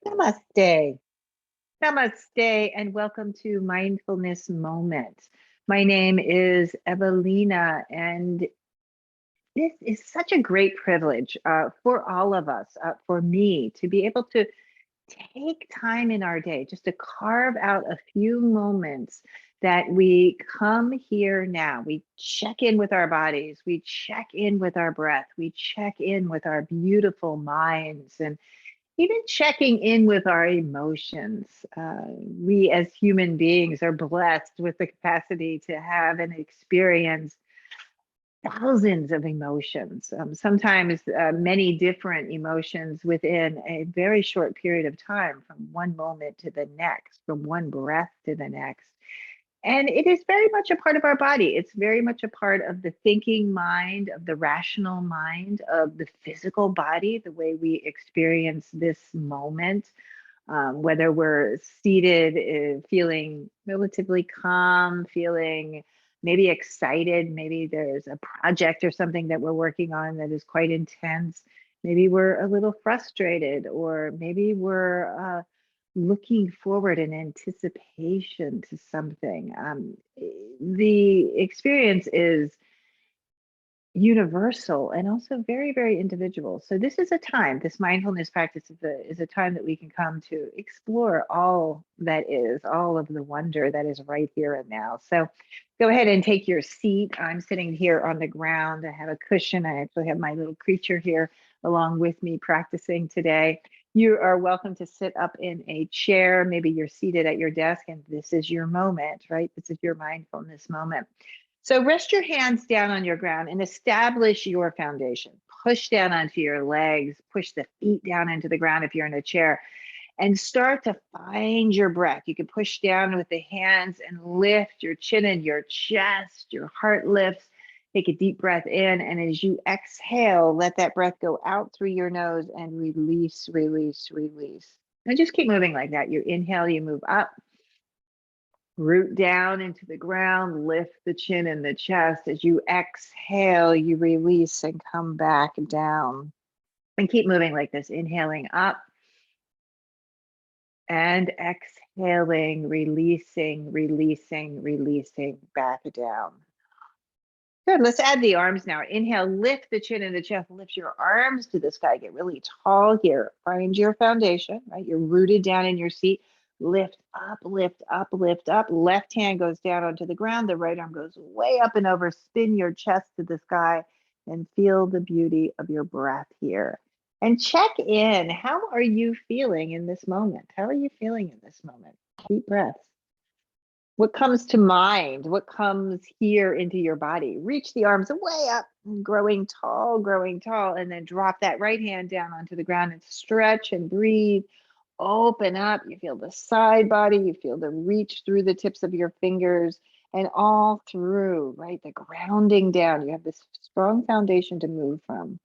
Namaste. Namaste, and welcome to Mindfulness Moment. My name is Evalena, and this is such a great privilege for all of us, for me, to be able to take time in our day just to carve out a few moments that we come here now. We check in with our bodies, we check in with our breath, we check in with our beautiful minds, and even checking in with our emotions. We as human beings are blessed with the capacity to have and experience thousands of emotions, sometimes many different emotions within a very short period of time, from one moment to the next, from one breath to the next. And it is very much a part of our body. It's very much a part of the thinking mind, of the rational mind, of the physical body, the way we experience this moment. Whether we're seated, feeling relatively calm, feeling maybe excited, maybe there's a project or something that we're working on that is quite intense. Maybe we're a little frustrated, or maybe we're looking forward in anticipation to something. The experience is universal and also very, very individual. So this is a time, this mindfulness practice is a time that we can come to explore all that is, all of the wonder that is right here and now. So go ahead and take your seat. I'm sitting here on the ground. I have a cushion. I actually have my little creature here along with me practicing today. You are welcome to sit up in a chair. Maybe you're seated at your desk and this is your moment, right? This is your mindfulness moment. So rest your hands down on your ground and establish your foundation. Push down onto your legs, push the feet down into the ground if you're in a chair, and start to find your breath. You can push down with the hands and lift your chin and your chest, your heart lifts. Take a deep breath in, and as you exhale, let that breath go out through your nose and release, release, release. And just keep moving like that. You inhale, you move up. Root down into the ground, lift the chin and the chest. As you exhale, you release and come back down. And keep moving like this, inhaling up and exhaling, releasing, releasing, releasing back down. Good, let's add the arms now. Inhale, lift the chin and the chest, lift your arms to the sky, get really tall here. Find your foundation, right? You're rooted down in your seat. Lift up, lift up, lift up. Left hand goes down onto the ground. The right arm goes way up and over. Spin your chest to the sky and feel the beauty of your breath here. And check in. How are you feeling in this moment? How are you feeling in this moment? Deep breaths. What comes to mind? What comes here into your body? Reach the arms way up, growing tall, and then drop that right hand down onto the ground and stretch and breathe. Open up. You feel the side body. You feel the reach through the tips of your fingers and all through, right? The grounding down. You have this strong foundation to move from.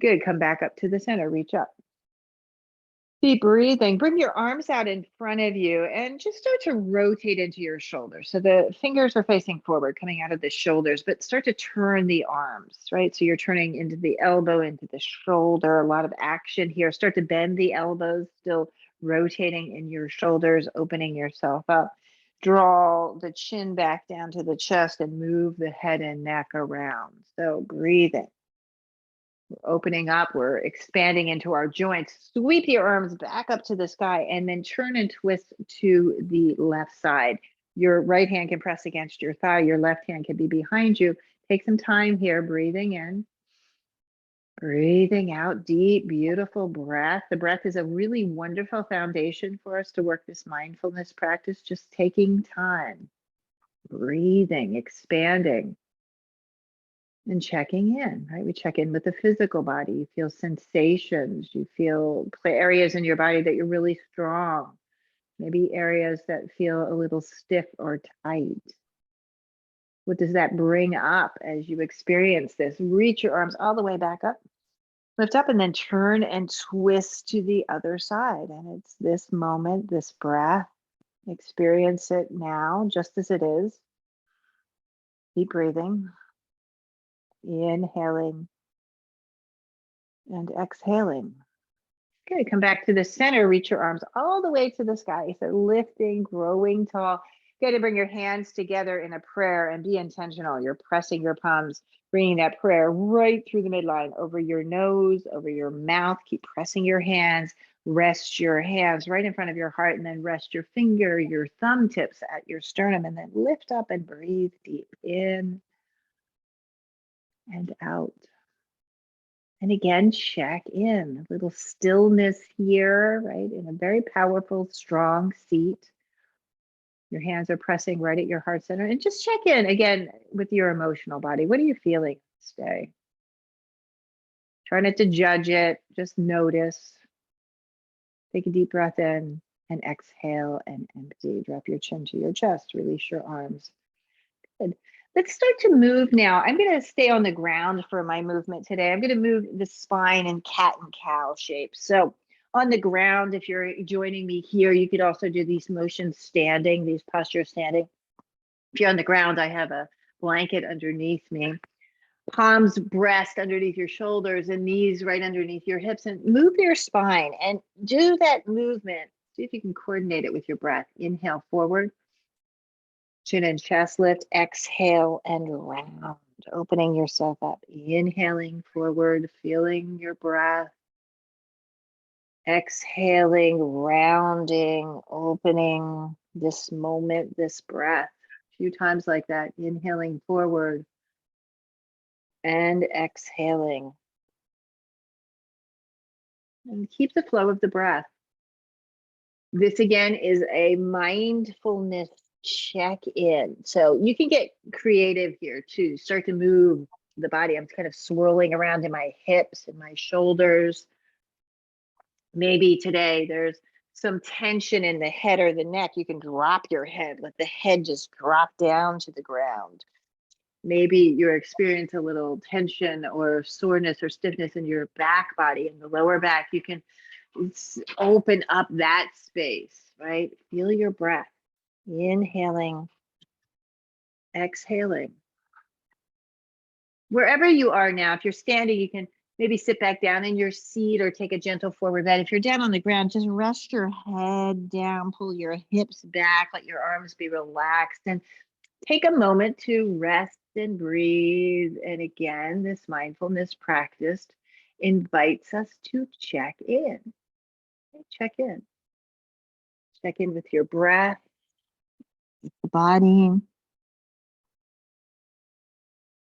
Good. Come back up to the center. Reach up. Deep breathing. Bring your arms out in front of you and just start to rotate into your shoulders. So the fingers are facing forward, coming out of the shoulders, but start to turn the arms, right? So you're turning into the elbow, into the shoulder, a lot of action here. Start to bend the elbows, still rotating in your shoulders, opening yourself up. Draw the chin back down to the chest and move the head and neck around. So breathing. We're opening up, we're expanding into our joints. Sweep your arms back up to the sky and then turn and twist to the left side. Your right hand can press against your thigh, your left hand can be behind you. Take some time here, breathing in, breathing out, deep, beautiful breath. The breath is a really wonderful foundation for us to work this mindfulness practice, just taking time, breathing, expanding. And checking in, right? We check in with the physical body. You feel sensations. You feel areas in your body that you're really strong. Maybe areas that feel a little stiff or tight. What does that bring up as you experience this? Reach your arms all the way back up. Lift up and then turn and twist to the other side. And it's this moment, this breath. Experience it now, just as it is. Keep breathing. Inhaling and exhaling. Good. Come back to the center. Reach your arms all the way to the sky. So lifting, growing tall. Good to bring your hands together in a prayer and be intentional. You're pressing your palms, bringing that prayer right through the midline, over your nose, over your mouth. Keep pressing your hands. Rest your hands right in front of your heart, and then rest your finger, your thumb tips at your sternum, and then lift up and breathe deep in and out. And again, check in. A little stillness here, right? In a very powerful, strong seat. Your hands are pressing right at your heart center. And just check in again with your emotional body. What are you feeling today? Try not to judge it. Just notice. Take a deep breath in and exhale and empty. Drop your chin to your chest. Release your arms. Good. Let's start to move now. I'm going to stay on the ground for my movement today. I'm going to move the spine in cat and cow shape. So on the ground, if you're joining me here, you could also do these motions standing, these postures standing. If you're on the ground, I have a blanket underneath me. Palms, breast underneath your shoulders, and knees right underneath your hips, and move your spine and do that movement. See if you can coordinate it with your breath. Inhale forward. Chin and chest lift, exhale and round, opening yourself up. Inhaling forward, feeling your breath. Exhaling, rounding, opening this moment, this breath. A few times like that. Inhaling forward and exhaling. And keep the flow of the breath. This again is a mindfulness check in. So you can get creative here too. Start to move the body. I'm kind of swirling around in my hips and my shoulders. Maybe today there's some tension in the head or the neck. You can drop your head, let the head just drop down to the ground. Maybe you're experiencing a little tension or soreness or stiffness in your back body, in the lower back. You can open up that space, right? Feel your breath. Inhaling, exhaling. Wherever you are now, if you're standing, you can maybe sit back down in your seat or take a gentle forward bend. If you're down on the ground, just rest your head down, pull your hips back, let your arms be relaxed, and take a moment to rest and breathe. And again, this mindfulness practice invites us to check in. Check in. Check in with your breath, the body,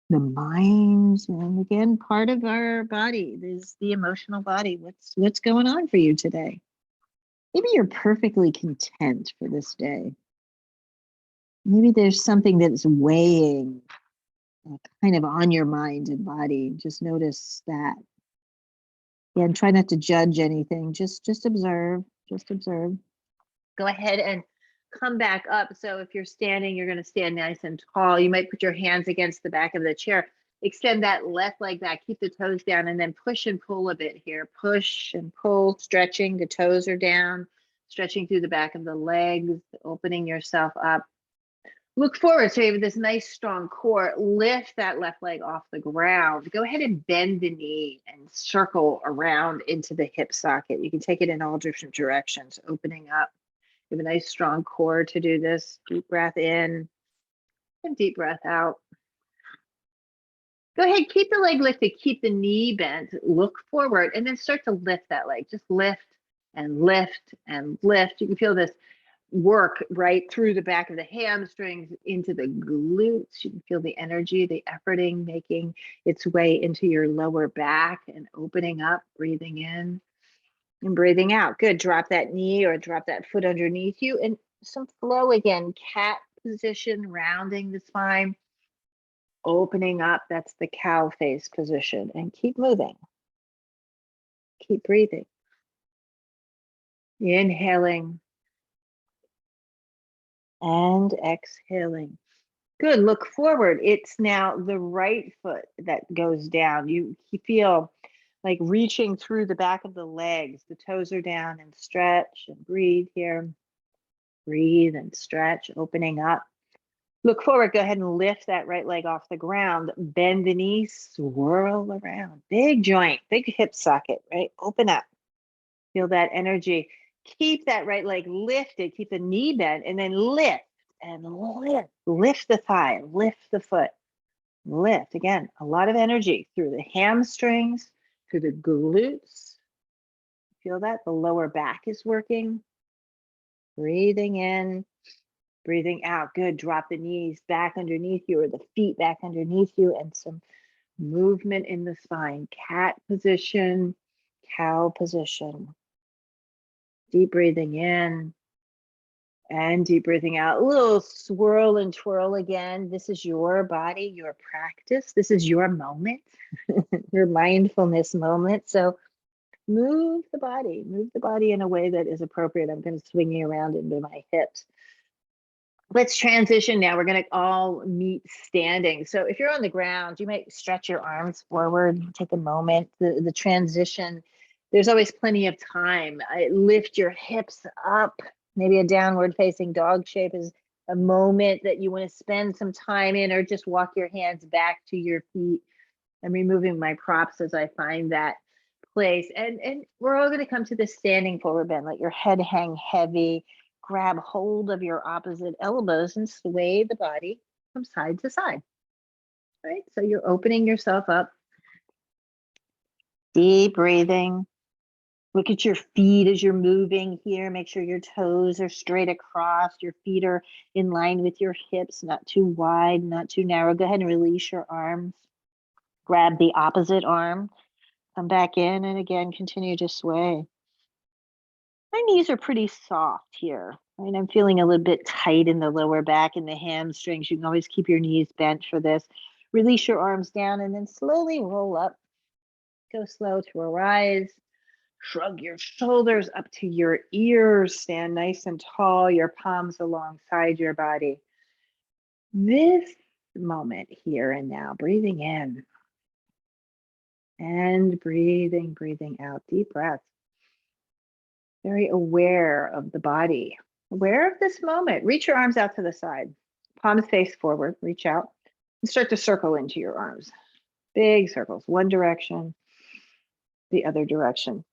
the mind, and again, part of our body is the emotional body. What's going on for you today? Maybe you're perfectly content for this day. Maybe there's something that's weighing kind of on your mind and body. Just notice that. And try not to judge anything. Just observe. Just observe. Go ahead and come back up. So if you're standing, you're going to stand nice and tall. You might put your hands against the back of the chair. Extend that left leg back. Keep the toes down, and then push and pull a bit here. Push and pull, stretching. The toes are down, stretching through the back of the legs, opening yourself up. Look forward. So you have this nice strong core. Lift that left leg off the ground. Go ahead and bend the knee and circle around into the hip socket. You can take it in all different directions, opening up. You have a nice strong core to do this. Deep breath in and deep breath out. Go ahead, keep the leg lifted, keep the knee bent, look forward, and then start to lift that leg. Just lift and lift and lift. You can feel this work right through the back of the hamstrings into the glutes. You can feel the energy, the efforting making its way into your lower back and opening up, breathing in and breathing out. Good. Drop that knee or drop that foot underneath you, and some flow again. Cat position, rounding the spine, opening up. That's the cow face position. And keep moving. Keep breathing. Inhaling and exhaling. Good. Look forward. It's now the right foot that goes down. You feel like reaching through the back of the legs. The toes are down, and stretch and breathe here. Breathe and stretch, opening up. Look forward. Go ahead and lift that right leg off the ground. Bend the knee, swirl around. Big joint, big hip socket, right? Open up. Feel that energy. Keep that right leg lifted, keep the knee bent, and then lift and lift. Lift the thigh, lift the foot, lift. Again, a lot of energy through the hamstrings, through the glutes. Feel that? The lower back is working. Breathing in, breathing out. Good. Drop the knees back underneath you or the feet back underneath you, and some movement in the spine. Cat position, cow position. Deep breathing in and deep breathing out. A little swirl and twirl again. This is your body, your practice. This is your moment, your mindfulness moment. So move the body in a way that is appropriate. I'm going to swing you around into my hips. Let's transition now. We're going to all meet standing. So if you're on the ground, you might stretch your arms forward, take a moment. The transition, there's always plenty of time. Lift your hips up. Maybe a downward facing dog shape is a moment that you want to spend some time in, or just walk your hands back to your feet. I'm removing my props as I find that place. And we're all going to come to the standing forward bend. Let your head hang heavy. Grab hold of your opposite elbows and sway the body from side to side. Right? So you're opening yourself up. Deep breathing. Look at your feet as you're moving here. Make sure your toes are straight across. Your feet are in line with your hips, not too wide, not too narrow. Go ahead and release your arms. Grab the opposite arm. Come back in, and again, continue to sway. My knees are pretty soft here. Right? I'm feeling a little bit tight in the lower back and the hamstrings. You can always keep your knees bent for this. Release your arms down and then slowly roll up. Go slow to a rise. Shrug your shoulders up to your ears. Stand nice and tall, your palms alongside your body. This moment here and now, breathing in and breathing out. Deep breaths. Very aware of the body, aware of this moment. Reach your arms out to the side, palms face forward, reach out, and start to circle into your arms. Big circles, one direction, the other direction.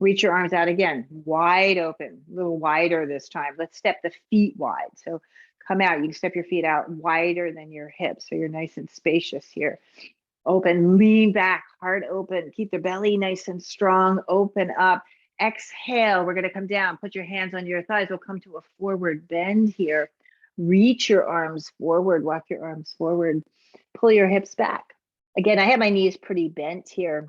Reach your arms out again, wide open, a little wider this time. Let's step the feet wide. So come out, you can step your feet out wider than your hips, so you're nice and spacious here. Open, lean back, heart open, keep the belly nice and strong, open up. Exhale, we're going to come down. Put your hands on your thighs. We'll come to a forward bend here. Reach your arms forward. Walk your arms forward. Pull your hips back. Again, I have my knees pretty bent here.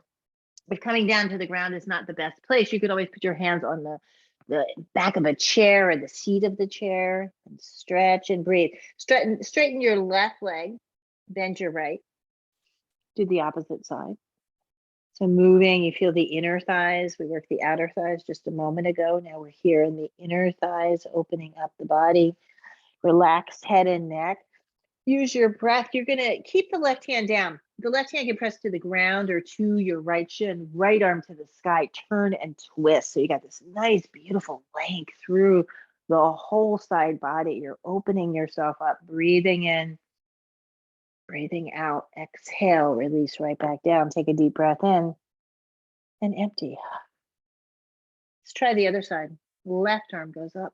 If coming down to the ground is not the best place, you could always put your hands on the back of a chair or the seat of the chair and stretch and breathe. Straighten your left leg. Bend your right. Do the opposite side. So moving, you feel the inner thighs. We worked the outer thighs just a moment ago. Now we're here in the inner thighs, opening up the body. Relaxed head and neck. Use your breath. You're going to keep the left hand down. The left hand can press to the ground or to your right shin, right arm to the sky. Turn and twist. So you got this nice, beautiful length through the whole side body. You're opening yourself up, breathing in. Breathing out, exhale, release right back down. Take a deep breath in and empty. Let's try the other side. Left arm goes up.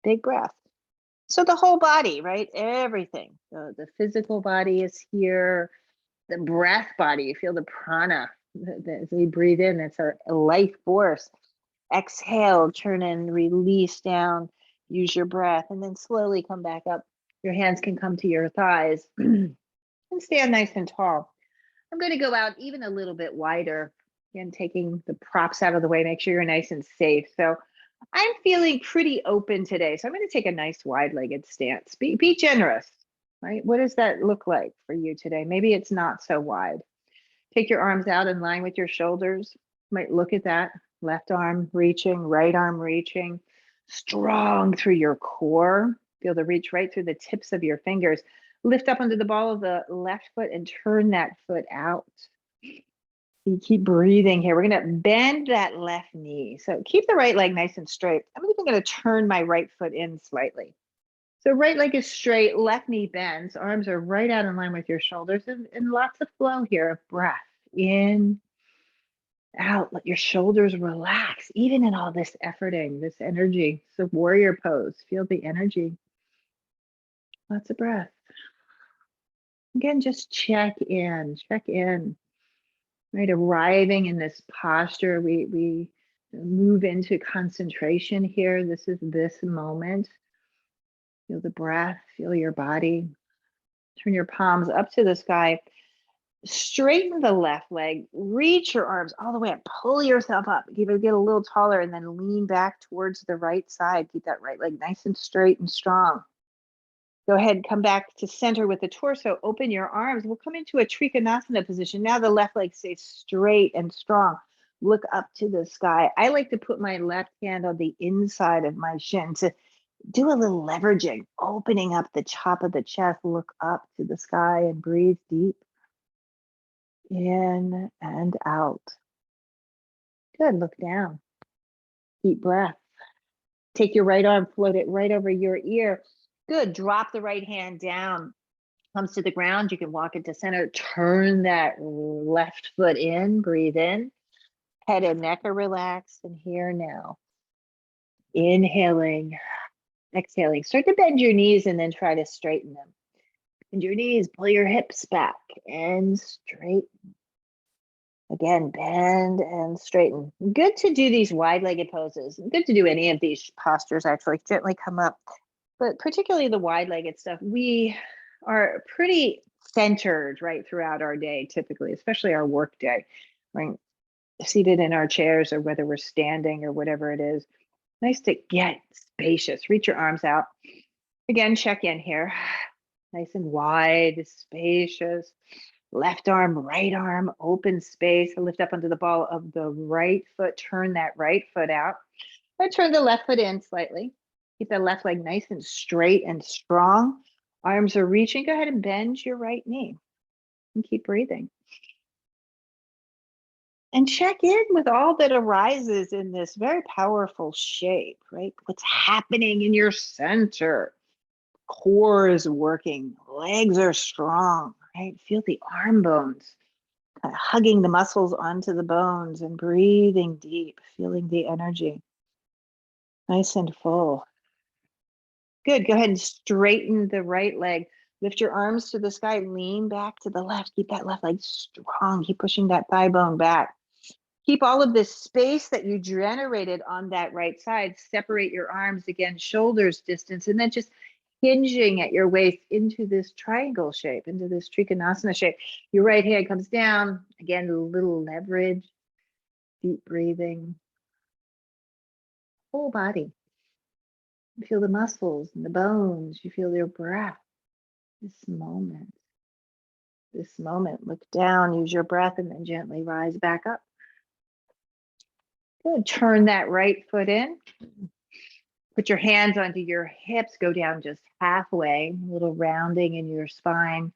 Big breath. So the whole body, right? Everything. The physical body is here. The breath body, you feel the prana. As we breathe in, it's our life force. Exhale, turn and release down. Use your breath and then slowly come back up. Your hands can come to your thighs. And stand nice and tall. I'm going to go out even a little bit wider. Again, taking the props out of the way, make sure you're nice and safe. So I'm feeling pretty open today. So I'm going to take a nice wide-legged stance. Be generous, right? What does that look like for you today? Maybe it's not so wide. Take your arms out in line with your shoulders. You might look at that. Left arm reaching, right arm reaching. Strong through your core. Feel the reach right through the tips of your fingers. Lift up under the ball of the left foot and turn that foot out. You keep breathing here. We're going to bend that left knee. So keep the right leg nice and straight. I'm even going to turn my right foot in slightly. So right leg is straight, left knee bends. Arms are right out in line with your shoulders. And lots of flow here of breath. In out. Let your shoulders relax, even in all this efforting, this energy. It's a warrior pose. Feel the energy. Lots of breath. Again, just check in, right? Arriving in this posture, we move into concentration here. This is this moment. Feel the breath, feel your body. Turn your palms up to the sky. Straighten the left leg, reach your arms all the way up, pull yourself up, get a little taller, and then lean back towards the right side. Keep that right leg nice and straight and strong. Go ahead and come back to center with the torso. Open your arms. We'll come into a Trikonasana position. Now the left leg stays straight and strong. Look up to the sky. I like to put my left hand on the inside of my shin to do a little leveraging, opening up the top of the chest. Look up to the sky and breathe deep. In and out. Good. Look down. Deep breath. Take your right arm, float it right over your ear. Good. Drop the right hand down. Comes to the ground. You can walk into center. Turn that left foot in. Breathe in. Head and neck are relaxed. And here now. Inhaling. Exhaling. Start to bend your knees and then try to straighten them. Bend your knees. Pull your hips back and straighten. Again, bend and straighten. Good to do these wide-legged poses. Good to do any of these postures, actually. Gently come up. But particularly the wide-legged stuff, we are pretty centered right throughout our day, typically, especially our work day, right? Seated in our chairs or whether we're standing or whatever it is. Nice to get spacious. Reach your arms out. Again, check in here. Nice and wide, spacious. Left arm, right arm, open space. Lift up onto the ball of the right foot. Turn that right foot out. And turn the left foot in slightly. Keep the left leg nice and straight and strong. Arms are reaching. Go ahead and bend your right knee. And keep breathing. And check in with all that arises in this very powerful shape, right? What's happening in your center? Core is working. Legs are strong, right? Feel the arm bones. Hugging the muscles onto the bones and breathing deep, feeling the energy. Nice and full. Good. Go ahead and straighten the right leg. Lift your arms to the sky. Lean back to the left. Keep that left leg strong. Keep pushing that thigh bone back. Keep all of this space that you generated on that right side. Separate your arms again, shoulders distance, and then just hinging at your waist into this triangle shape, into this Trikonasana shape. Your right hand comes down. Again, a little leverage, deep breathing, whole body. You feel the muscles and the bones. You feel your breath. This moment. This moment. Look down, use your breath, and then gently rise back up. Good. Turn that right foot in. Put your hands onto your hips. Go down just halfway, a little rounding in your spine.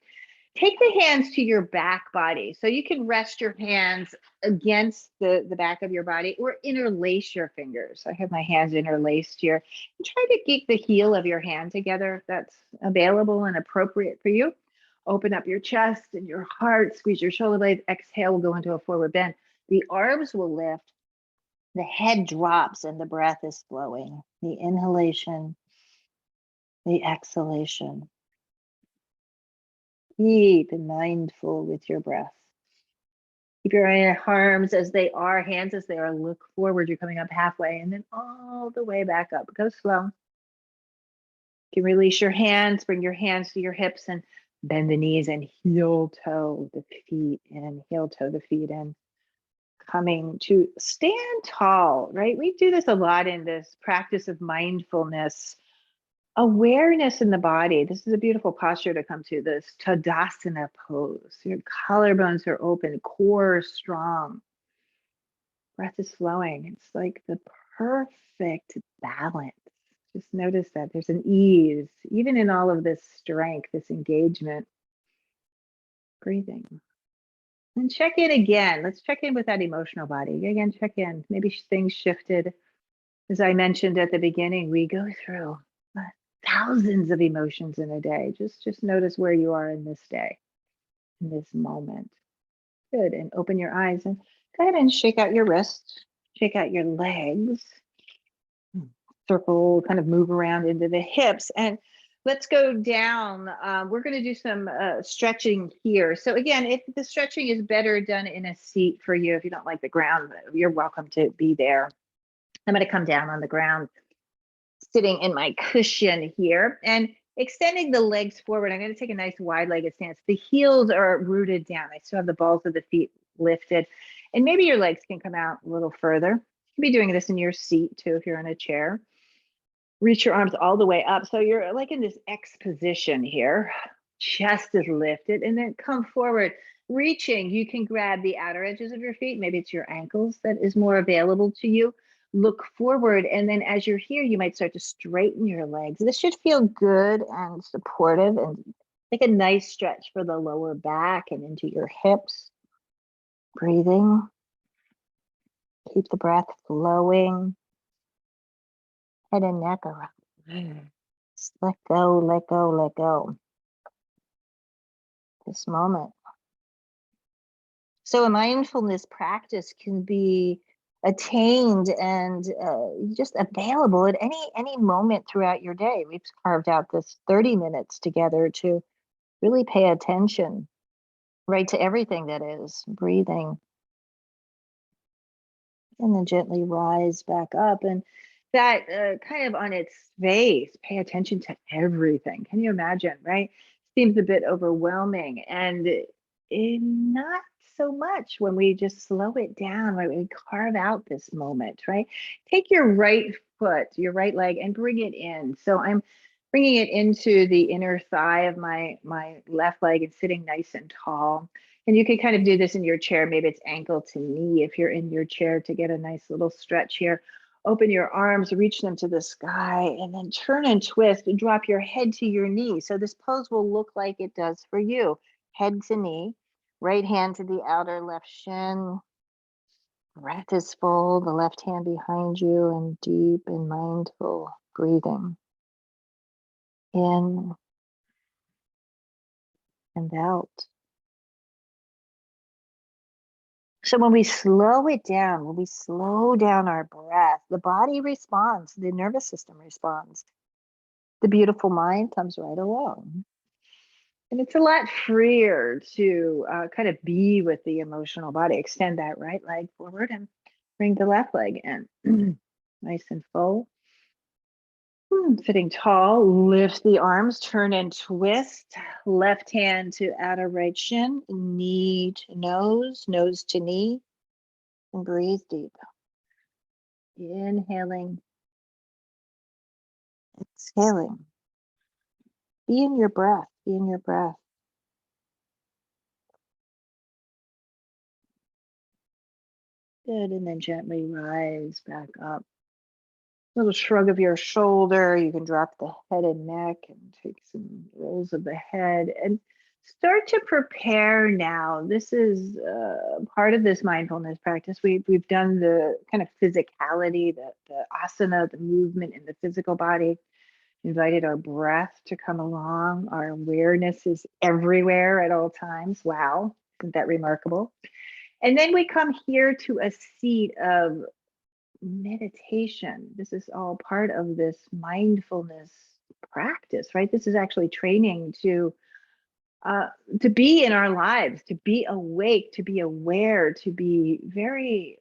Take the hands to your back body. So you can rest your hands against the back of your body or interlace your fingers. I have my hands interlaced here. And try to keep the heel of your hand together if that's available and appropriate for you. Open up your chest and your heart. Squeeze your shoulder blades. Exhale, we'll go into a forward bend. The arms will lift. The head drops and the breath is flowing. The inhalation, the exhalation. Deep and mindful with your breath. Keep your arms as they are, hands as they are. Look forward. You're coming up halfway and then all the way back up. Go slow. You can release your hands, bring your hands to your hips and bend the knees and heel toe the feet in, heel toe the feet in. Coming to stand tall, right? We do this a lot in this practice of mindfulness. Awareness in the body. This is a beautiful posture to come to, this Tadasana pose. Your collarbones are open, core strong. Breath is flowing. It's like the perfect balance. Just notice that there's an ease, even in all of this strength, this engagement. Breathing. And check in again. Let's check in with that emotional body. Again, check in. Maybe things shifted. As I mentioned at the beginning, we go through thousands of emotions in a day. Just notice where you are in this day, in this moment. Good. And open your eyes and Go ahead and shake out your wrists, shake out your legs, circle, kind of move around into the hips. And let's go down. We're going to do some stretching here. So again, if the stretching is better done in a seat for you, if you don't like the ground, you're welcome to be there. I'm going to come down on the ground, sitting in my cushion here and extending the legs forward. I'm going to take a nice wide-legged stance. The heels are rooted down. I still have the balls of the feet lifted. And maybe your legs can come out a little further. You can be doing this in your seat too if you're in a chair. Reach your arms all the way up. So you're like in this X position here. Chest is lifted and then come forward. Reaching, you can grab the outer edges of your feet. Maybe it's your ankles that is more available to you. Look forward. And then as you're here, you might start to straighten your legs. This should feel good and supportive and like a nice stretch for the lower back and into your hips. Breathing. Keep the breath flowing. Head and neck around. Just let go, let go, let go. This moment. So a mindfulness practice can be attained and just available at any moment throughout your day. We've carved out this 30 minutes together to really pay attention, right, to everything that is breathing. And then gently rise back up. And that kind of on its face, pay attention to everything. Can you imagine, right? Seems a bit overwhelming. And not so much when we just slow it down, right? We carve out this moment, right? Take your right foot, your right leg, and bring it in. So I'm bringing it into the inner thigh of my left leg and sitting nice and tall. And you can kind of do this in your chair. Maybe it's ankle to knee if you're in your chair to get a nice little stretch here. Open your arms, reach them to the sky, and then turn and twist and drop your head to your knee. So this pose will look like it does for you. Head to knee, right hand to the outer left shin. Breath is full, the left hand behind you, and deep and mindful breathing. In and out. So when we slow it down, when we slow down our breath, the body responds, the nervous system responds. The beautiful mind comes right along. And it's a lot freer to kind of be with the emotional body. Extend that right leg forward and bring the left leg in. Nice and full. Sitting tall, lift the arms, turn and twist. Left hand to outer right shin, knee to nose, nose to knee. And breathe deep. Inhaling, exhaling. Be in your breath, be in your breath. Good, and then gently rise back up. Little shrug of your shoulder. You can drop the head and neck and take some rolls of the head and start to prepare now. This is part of this mindfulness practice. We've done the kind of physicality, the asana, the movement in the physical body. Invited our breath to come along. Our awareness is everywhere at all times. Wow, isn't that remarkable? And then we come here to a seat of meditation. This is all part of this mindfulness practice, right? This is actually training to be in our lives, to be awake, to be aware, to be very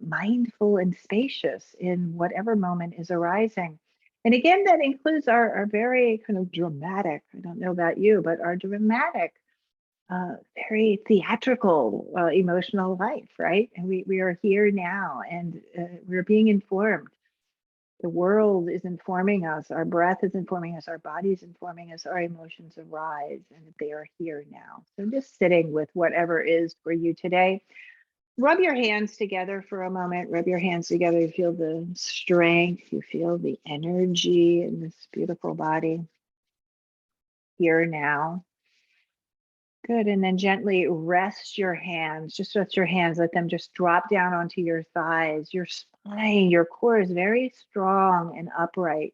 mindful and spacious in whatever moment is arising. And again, that includes our very kind of dramatic, I don't know about you, but our dramatic, very theatrical emotional life, right? And we are here now and we're being informed. The world is informing us, our breath is informing us, our body is informing us, our emotions arise, and they are here now. So just sitting with whatever is for you today. Rub your hands together for a moment. Rub your hands together. You feel the strength. You feel the energy in this beautiful body. Here now. Good. And then gently rest your hands. Just rest your hands. Let them just drop down onto your thighs. Your spine, your core is very strong and upright.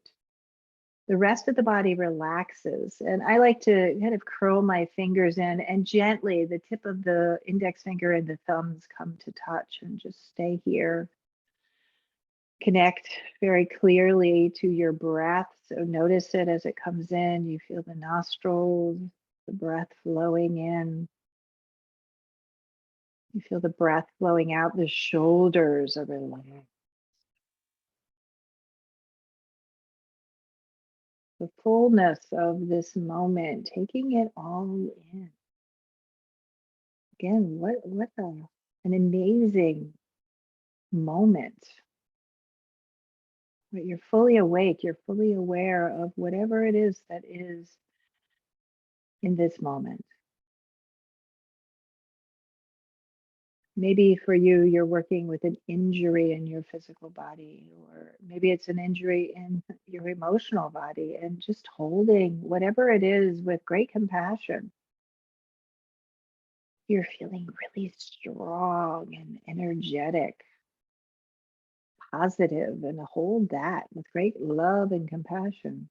the rest of the body relaxes. And I like to kind of curl my fingers in and gently the tip of the index finger and the thumbs come to touch and just stay here. Connect very clearly to your breath. So notice it as it comes in. You feel the nostrils, the breath flowing in. You feel the breath flowing out. The shoulders are relaxed. The fullness of this moment, taking it all in. Again, an amazing moment. But you're fully awake, you're fully aware of whatever it is that is in this moment. Maybe for you, you're working with an injury in your physical body, or maybe it's an injury in your emotional body, and just holding whatever it is with great compassion. You're feeling really strong and energetic, positive, and hold that with great love and compassion.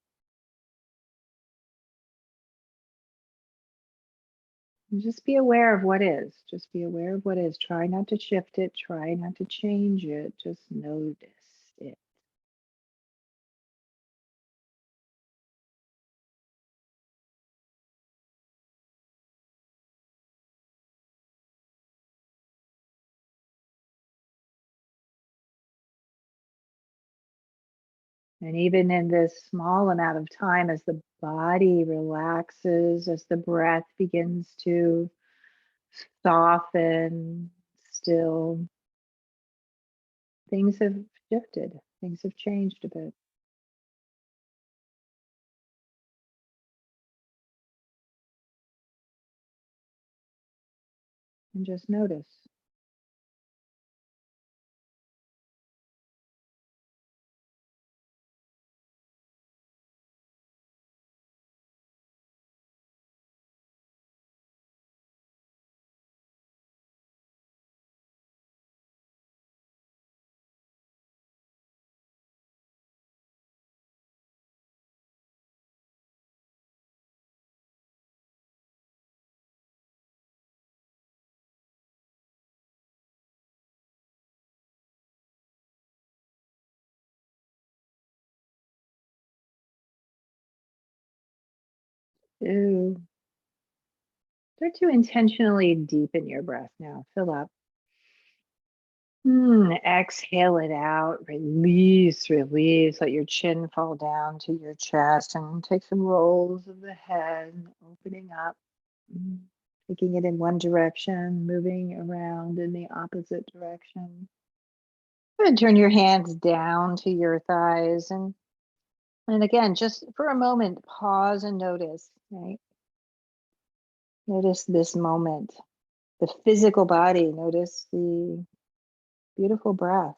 And just be aware of what is. Just be aware of what is. Try not to shift it. Try not to change it. Just notice it. And even in this small amount of time, as the body relaxes, as the breath begins to soften, still, things have shifted. Things have changed a bit. And just notice. Ooh. Start to intentionally deepen your breath now. Fill up. Exhale it out. Release, release. Let your chin fall down to your chest and take some rolls of the head, opening up. Mm, Taking it in one direction, moving around in the opposite direction. And turn your hands down to your thighs. And again, just for a moment, pause and notice, right? Notice this moment, the physical body. Notice the beautiful breath.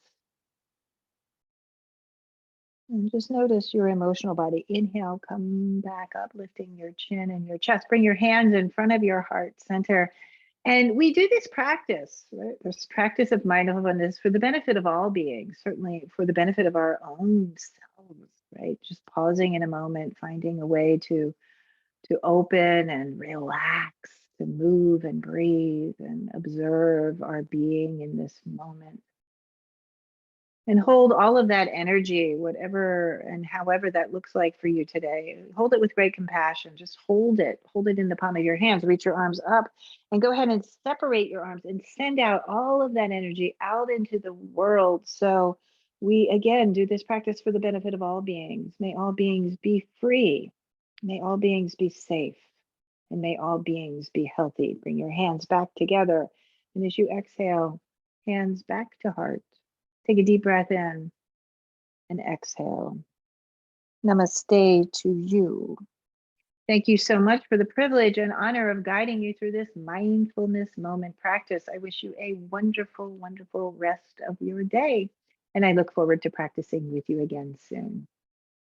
And just notice your emotional body. Inhale, come back up, lifting your chin and your chest. Bring your hands in front of your heart center. And we do this practice, right? This practice of mindfulness for the benefit of all beings, certainly for the benefit of our own selves, right? Just pausing in a moment, finding a way to open and relax, to move and breathe and observe our being in this moment. And hold all of that energy, whatever and however that looks like for you today. Hold it with great compassion. Just hold it in the palm of your hands. Reach your arms up and go ahead and separate your arms and send out all of that energy out into the world. So we again do this practice for the benefit of all beings. May all beings be free. May all beings be safe. And may all beings be healthy. Bring your hands back together. And as you exhale, hands back to heart. Take a deep breath in and exhale. Namaste to you. Thank you so much for the privilege and honor of guiding you through this mindfulness moment practice. I wish you a wonderful, wonderful rest of your day. And I look forward to practicing with you again soon.